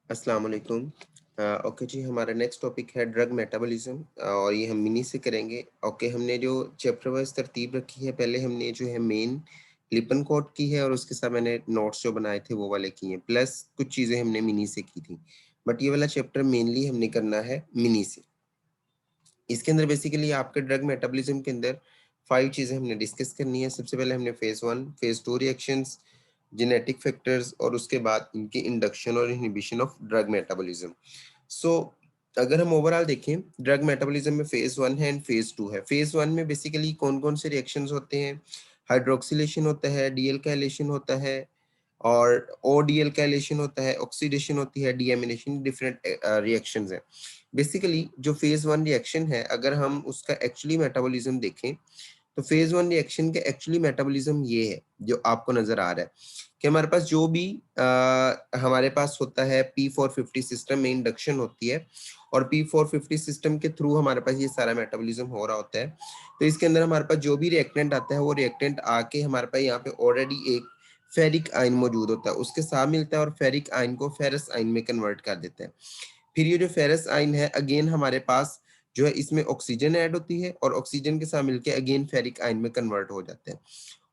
अस्सलाम वालेकुम। ओके जी, हमारा नेक्स्ट टॉपिक है ड्रग मेटाबॉलिज्म और ये हम मिनी से करेंगे। ओके, हमने जो चैप्टर वाइज तरतीब रखी है, पहले हमने जो है मेन लिपन कोड की है और उसके साथ मैंने नोट्स जो बनाए थे वो वाले किए हैं, प्लस कुछ चीज़ें हमने मिनी से की थी। बट ये वाला चैप्टर मेनली हमने करना है मिनी से। इसके अंदर बेसिकली आपके ड्रग मेटाबॉलिज्म के अंदर 5 चीज़ें हमने डिस्कस करनी है। सबसे पहले हमने phase 1, phase 2 reactions, genetic factors और उसके बाद इनकी इंडक्शन और इनहिबिशन ऑफ ड्रग मेटाबॉलिज्म। सो अगर हम ओवरऑल देखें, ड्रग मेटाबॉलिज्म में फेज़ 1 है एंड फेज़ 2 है। फेज़ 1 में बेसिकली कौन-कौन से रिएक्शंस होते हैं? हाइड्रॉक्सिलेशन होता है, डीएल्काइलेशन होता है और ओडीएल्काइलेशन होता है, ऑक्सीडेशन होती है, डीएमिनेशन, डिफरेंट रिएक्शंस हैं। बेसिकली जो फेज 1 रिएक्शन है, अगर हम उसका एक्चुअली मेटाबॉलिज्म देखें तो फेज 1 रिएक्शन के एक्चुअली मेटाबॉलिज्म ये है जो आपको नजर आ रहा है कि हमारे पास जो भी हमारे पास होता है P450 सिस्टम में इंडक्शन होती है और P450 सिस्टम के थ्रू हमारे पास ये सारा मेटाबॉलिज्म हो रहा होता है। तो इसके अंदर हमारे पास जो भी रिएक्टेंट आता है वो रिएक्टेंट आके हमारे पास यहाँ पे ऑलरेडी एक फेरिक आयन मौजूद होता है, उसके साथ मिलता है और फेरिक आयन को फेरस आयन में कन्वर्ट कर देता है। फिर ये जो फेरस आयन है, अगेन हमारे पास जो है इसमें ऑक्सीजन ऐड होती है और ऑक्सीजन के साथ मिलके अगेन फेरिक आयन में कन्वर्ट हो जाते हैं।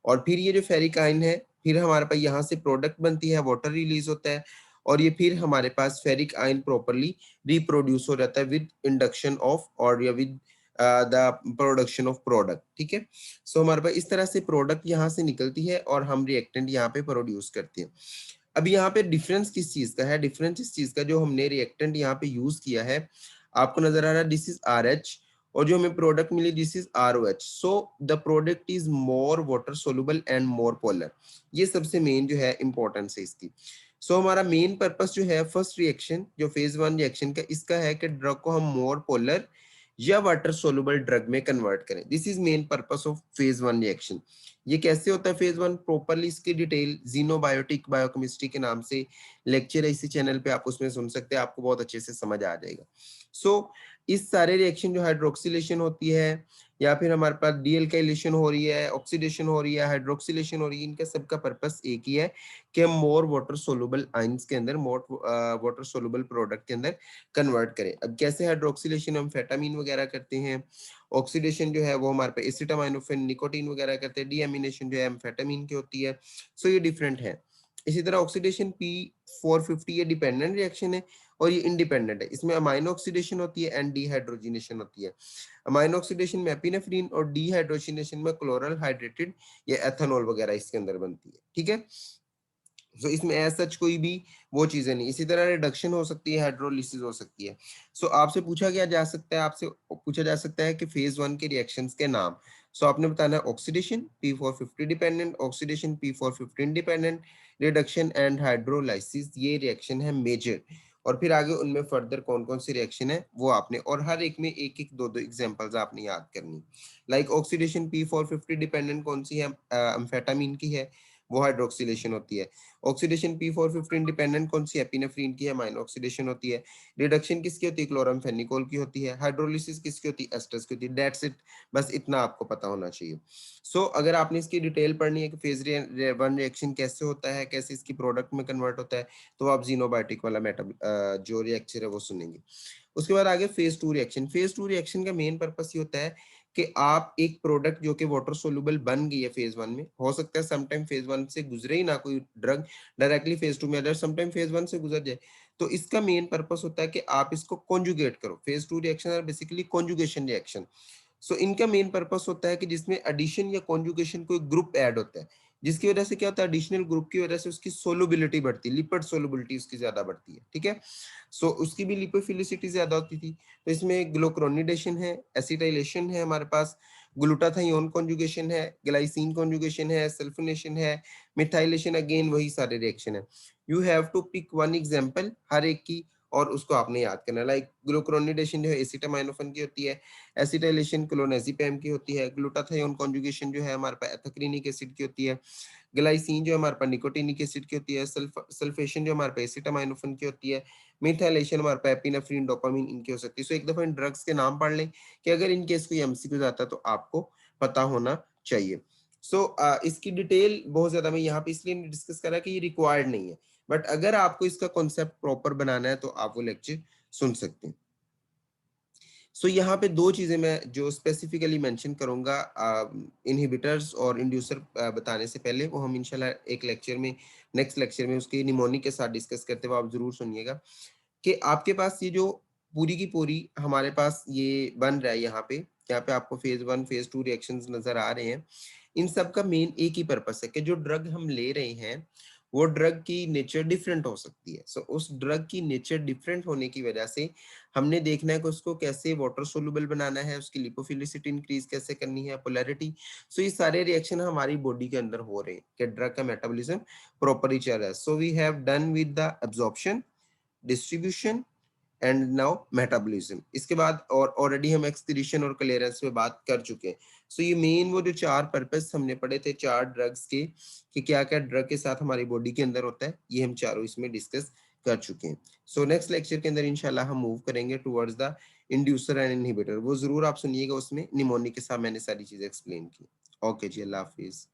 और फिर ये जो फेरिक आयन है, फिर हमारे पास यहाँ से प्रोडक्ट बनती है, वाटर रिलीज होता है और ये फिर हमारे पास फेरिक आयन प्रॉपर्ली रिप्रोड्यूस हो जाता है विद इंडक्शन ऑफ और या with the production of product. ठीक है, सो हमारे पास इस तरह से प्रोडक्ट यहाँ से निकलती है और हम रिएक्टेंट यहाँ पे प्रोड्यूस करते हैं। अब यहाँ पे डिफरेंस किस चीज का है? डिफरेंस इस चीज का, जो हमने रिएक्टेंट यहाँ पे यूज किया है, आपको नजर आ रहा है दिस इज RH और जो हमें प्रोडक्ट मिली this is ROH। So the product is more water soluble and more polar. ये सबसे मेन जो है इंपॉर्टेंस है इसकी। सो हमारा मेन पर्पस जो है फर्स्ट रिएक्शन जो फेज 1 रिएक्शन का, इसका है कि ड्रग को हम मोर पोलर या वाटर सोलुबल ड्रग में कन्वर्ट करें। This is main purpose of phase 1 reaction. ये कैसे होता है फेज 1? प्रॉपरली इसकी डिटेल जीनोबायोटिक बायोकेमिस्ट्री के नाम से लेक्चर है इसी चैनल पे, आप उसमें सुन सकते हैं, आपको बहुत अच्छे से समझ आ जाएगा। सो इस सारे रिएक्शन जो हाइड्रोक्सिलेशन होती है या फिर हमारे पास डीएल्काइलेशन हो रही है, ऑक्सीडेशन हो रही है, हाइड्रोक्सिलेशन हो रही है, इनका सबका पर्पस एक ही है कि हम मोर वाटर सोलुबल आयंस के अंदर, मोर वाटर सोलुबल प्रोडक्ट के अंदर कन्वर्ट करें। अब कैसे हाइड्रोक्सिलेशन? हम फेटामिन वगैरह करते हैं, ऑक्सीडेशन जो है वो हमारे पे एसिटामाइनोफेन निकोटीन वगैरह करते हैं, डीएमिनेशन जो है एम्फेटामिन की होती है। सो ये डिफरेंट है। इसी तरह ऑक्सीडेशन P450 ये डिपेंडेंट रिएक्शन है और ये इंडिपेंडेंट है। इसमें अमाइनो ऑक्सीडेशन होती है एंड डीहाइड्रोजिनेशन होती है। अमाइनो ऑक्सीडेशन में एपिनेफ्रीन और डीहाइड्रोजिनेशन में क्लोरल हाइड्रेटेड या एथेनॉल वगैरह इसके अंदर बनती है। ठीक है, सो इसमें एज सच कोई भी वो चीजें नहीं। इसी तरह रिडक्शन हो सकती है, हाइड्रोलिसिस हो सकती है। सो आपसे पूछा गया जा सकता है, आपसे पूछा जा सकता है कि फेज 1 के रिएक्शंस के नाम। सो आपने बताना है oxidation P450 dependent, oxidation P450 independent, reduction and hydrolysis ये रिएक्शन है मेजर। और फिर आगे उनमें फर्दर कौन कौन सी रिएक्शन है वो आपने, और हर एक में एक एक दो दो एग्जांपल्स आपने याद करनी। लाइक ऑक्सीडेशन P450 डिपेंडेंट कौन सी है? एम्फेटामिन की है, वो हाइड्रोक्सिलेशन होती है। ऑक्सीडेशन P450 इंडिपेंडेंट कौन सी है? एपिनेफ्रीन की है, माइनर ऑक्सीडेशन होती है। रिडक्शन किसकी होती है? क्लोरामफेनिकोल की होती है। हाइड्रोलिसिस किसकी होती है? एस्टर्स की होती है। दैट्स इट, बस इतना आपको पता होना चाहिए। सो अगर आपने इसकी डिटेल पढ़नी है कि फेज 1 रिएक्शन कैसे होता है, कैसे इसकी प्रोडक्ट में कन्वर्ट होता है, तो आप जीनोबायोटिक वाला जो रिएक्शन है वो सुनेंगे। उसके बाद आगे फेज 2 रिएक्शन। फेज 2 रिएक्शन का मेन पर्पस ये होता है कि आप एक प्रोडक्ट जो कि वाटर सोल्यूबल बन गई है फेज 1 में, हो सकता है समटाइम फेज 1 से गुजरे ही ना कोई ड्रग, डायरेक्टली फेज 2 में अगर समटाइम फेज 1 से गुजर जाए, तो इसका मेन पर्पस होता है कि आप इसको कॉन्जुगेट करो। Phase 2 reaction are basically conjugation reaction. So इनका मेन पर्पस होता है कि जिसमें एडिशन या कॉन्जुगेशन कोई ग्रुप ऐड होता है, जिसकी वजह से क्या होता है? एडिशनल ग्रुप की वजह से उसकी सोलुबिलिटी बढ़ती है, लिपिड सोलुबिलिटी उसकी ज्यादा बढ़ती है। ठीक है, सो उसकी भी लिपोफिलिसिटी ज्यादा होती थी। तो इसमें ग्लूक्रोनिडेशन है, एसिटाइलेशन है, हमारे पास ग्लूटाथायोन कॉन्जुगेशन है, ग्लाइसिन कॉन्जुगेशन है, सल्फोनेशन है, मिथाइलेशन, अगेन वही सारे रिएक्शन है। You have to pick one example हर एक की और उसको आपने याद करना है। लाइक ग्लूक्रोनिडेशन जो है एसिटामाइनोफेन की होती है, एसिटाइलेशन क्लोनाजिपैम की होती है, ग्लूटाथायोन कॉन्जुगेशन जो है हमारे पास एथेक्रिनिक एसिड की होती है, ग्लाइसिन जो हमारे पास निकोटिनिक एसिड की होती है, सल्फेशन जो हमारे पास एसिटामाइनोफेन की होती है, मिथाइलेशन हमारे पास एपिनेफ्रीन डोपामिन इनकी हो सकती है। सो एक दफा इन ड्रग्स के नाम पढ़ लें कि अगर इन केस कोई एमसीक्यू आता है तो आपको पता होना चाहिए। सो इसकी डिटेल बहुत ज्यादा मैं यहाँ पे इसलिए नहीं डिस्कस कर रहा कि ये रिक्वायर्ड नहीं है, बट अगर आपको इसका कॉन्सेप्ट प्रॉपर बनाना है तो आप वो लेक्चर सुन सकते हैं। सो यहाँ पे 2 चीज़ें मैं जो स्पेसिफिकली मेंशन करूँगा इन्हिबिटर्स और इंड्यूसर बताने से पहले, वो हम इंशाल्लाह एक लेक्चर में, नेक्स्ट लेक्चर में उसकी निमोनिक के साथ डिस्कस करते हुए आप ज़रूर सुनिएगा कि आपके पास ये जो पूरी की पूरी हमारे पास ये बन रहा है यहाँ पे आपको फेज़ 1, फेज़ 2 रिएक्शंस नज़र आ रहे हैं। इन सब का मेन एक ही पर्पस है कि जो ड्रग हम ले रहे हैं, वो ड्रग की नेचर डिफरेंट हो सकती है। सो उस ड्रग की नेचर डिफरेंट होने की वजह से हमने देखना है कि उसको कैसे वाटर सोल्यूबल बनाना है, उसकी लिपोफिलिसिटी इंक्रीज़ कैसे करनी है, पोलैरिटी। सो ये सारे रिएक्शन हमारी बॉडी के अंदर हो रहे हैं कि ड्रग का मेटाबॉलिज्म प्रॉपरली चल रहा है। So we have done with the absorption, distribution and now metabolism. इसके बाद और ऑलरेडी हम एक्सक्रीशन और क्लियरेंस पे बात कर चुके हैं। सो ये मेन वो जो 4 पर्पस हमने पढ़े थे 4 ड्रग्स के, कि क्या-क्या ड्रग के साथ हमारी बॉडी के अंदर होता है, ये हम चारों इसमें डिस्कस कर चुके हैं। सो नेक्स्ट लेक्चर के अंदर इंशाल्लाह हम मूव करेंगे towards the inducer and inhibitor. वो ज़रूर आप सुनिएगा, उसमें निमोनिक के साथ मैंने सारी चीज़ें एक्सप्लेन की। ओके जी, अल्लाह हाफ़िज़।